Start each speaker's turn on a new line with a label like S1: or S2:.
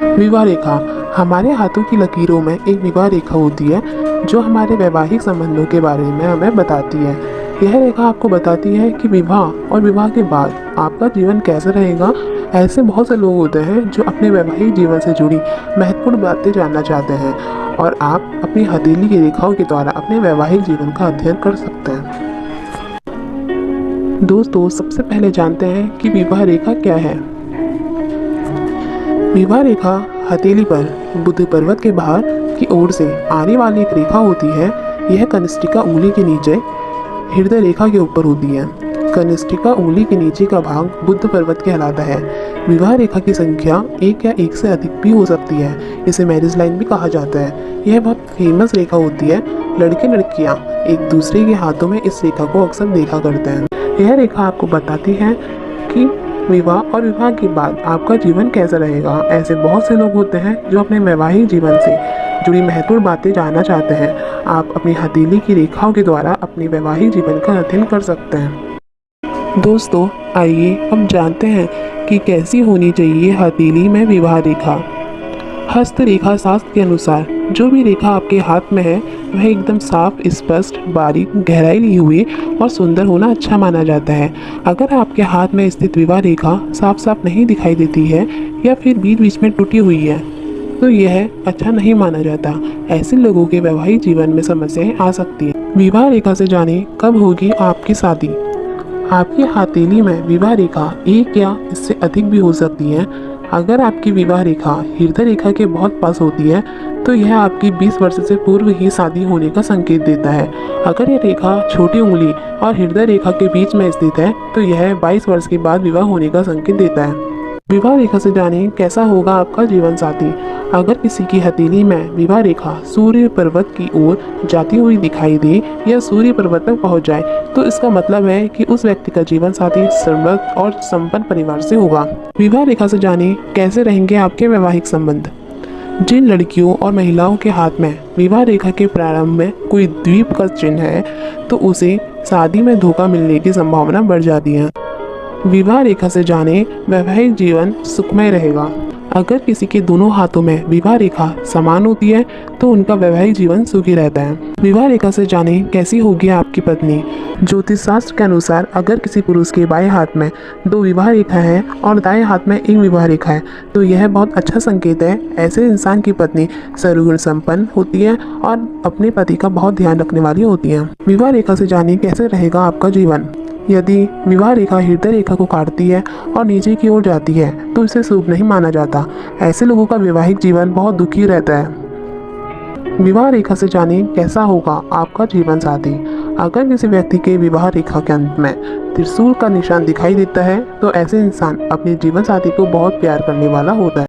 S1: विवाह रेखा हमारे हाथों की लकीरों में एक विवाह रेखा होती है जो हमारे वैवाहिक संबंधों के बारे में हमें बताती है। यह रेखा आपको बताती है कि विवाह और विवाह के बाद आपका जीवन कैसा रहेगा। ऐसे बहुत से लोग होते हैं जो अपने वैवाहिक जीवन से जुड़ी महत्वपूर्ण बातें जानना चाहते हैं और आप अपनी हथेली की रेखाओं के द्वारा अपने वैवाहिक जीवन का अध्ययन कर सकते हैं। दोस्तों, सबसे पहले जानते हैं कि विवाह रेखा क्या है। विवाह रेखा हथेली पर बुध पर्वत के बाहर की ओर से आने वाली एक रेखा होती है। यह कनिष्ठिका उंगली के नीचे हृदय रेखा के ऊपर होती है। कनिष्ठिका उंगली के नीचे का भाग बुध पर्वत कहलाता है। विवाह रेखा की संख्या एक या एक से अधिक भी हो सकती है। इसे मैरिज लाइन भी कहा जाता है। यह बहुत फेमस रेखा होती है। लड़के लड़कियां एक दूसरे के हाथों में इस रेखा को अक्सर देखा करते हैं। यह रेखा आपको बताती है कि विवाह और विवाह के बाद आपका जीवन कैसा रहेगा। ऐसे बहुत से लोग होते हैं जो अपने वैवाहिक जीवन से जुड़ी महत्वपूर्ण बातें जानना चाहते हैं। आप अपनी हथेली की रेखाओं के द्वारा अपने वैवाहिक जीवन का अध्ययन कर सकते हैं। दोस्तों, आइए हम जानते हैं कि कैसी होनी चाहिए हथेली में विवाह रेखा। हस्त रेखा शास्त्र के अनुसार जो भी रेखा आपके हाथ में है वह एकदम साफ, स्पष्ट, बारीक, गहराई ली हुई और सुंदर होना अच्छा माना जाता है। अगर आपके हाथ में स्थित विवाह रेखा साफ साफ नहीं दिखाई देती है या फिर बीच बीच में टूटी हुई है तो यह अच्छा नहीं माना जाता। ऐसे लोगों के वैवाहिक जीवन में समस्याएं आ सकती हैं। विवाह रेखा से जानें कब होगी आपकी शादी। आपकी हथेली में विवाह रेखा एक या इससे अधिक भी हो सकती है। अगर आपकी विवाह रेखा हृदय रेखा के बहुत पास होती है तो यह आपकी 20 वर्ष से पूर्व ही शादी होने का संकेत देता है। अगर यह रेखा छोटी उंगली और हृदय रेखा के बीच में स्थित है तो यह 22 वर्ष के बाद विवाह होने का संकेत देता है। विवाह रेखा से जानें कैसा होगा आपका जीवन साथी। अगर किसी की हथेली में विवाह रेखा सूर्य पर्वत की ओर जाती हुई दिखाई दे या सूर्य पर्वत तक पहुंच जाए तो इसका मतलब है कि उस व्यक्ति का जीवन साथी समृद्ध और संपन्न परिवार से होगा। विवाह रेखा से जानें कैसे रहेंगे आपके वैवाहिक संबंध। जिन लड़कियों और महिलाओं के हाथ में विवाह रेखा के प्रारंभ में कोई द्वीप का चिन्ह है तो उसे शादी में धोखा मिलने की संभावना बढ़ जाती है। विवाह रेखा से जानें वैवाहिक जीवन सुखमय रहेगा। अगर किसी के दोनों हाथों में विवाह रेखा समान होती है तो उनका वैवाहिक जीवन सुखी रहता है। विवाह रेखा से जानें कैसी होगी आपकी पत्नी। ज्योतिष शास्त्र के अनुसार अगर किसी पुरुष के बाएं हाथ में 2 विवाह रेखा है और दाएं हाथ में 1 विवाह रेखा है तो यह बहुत अच्छा संकेत है। ऐसे इंसान की पत्नी सर्वगुण संपन्न होती है और अपने पति का बहुत ध्यान रखने वाली होती है। विवाह रेखा से जानें कैसे रहेगा आपका जीवन। यदि विवाह रेखा हृदय रेखा को काटती है और नीचे की ओर जाती है तो इसे शुभ नहीं माना जाता। ऐसे लोगों का वैवाहिक जीवन बहुत दुखी रहता है। विवाह रेखा से जानें कैसा होगा आपका जीवन साथी। अगर किसी व्यक्ति के विवाह रेखा के अंत में त्रिशूल का निशान दिखाई देता है तो ऐसे इंसान अपने जीवन साथी को बहुत प्यार करने वाला होता है।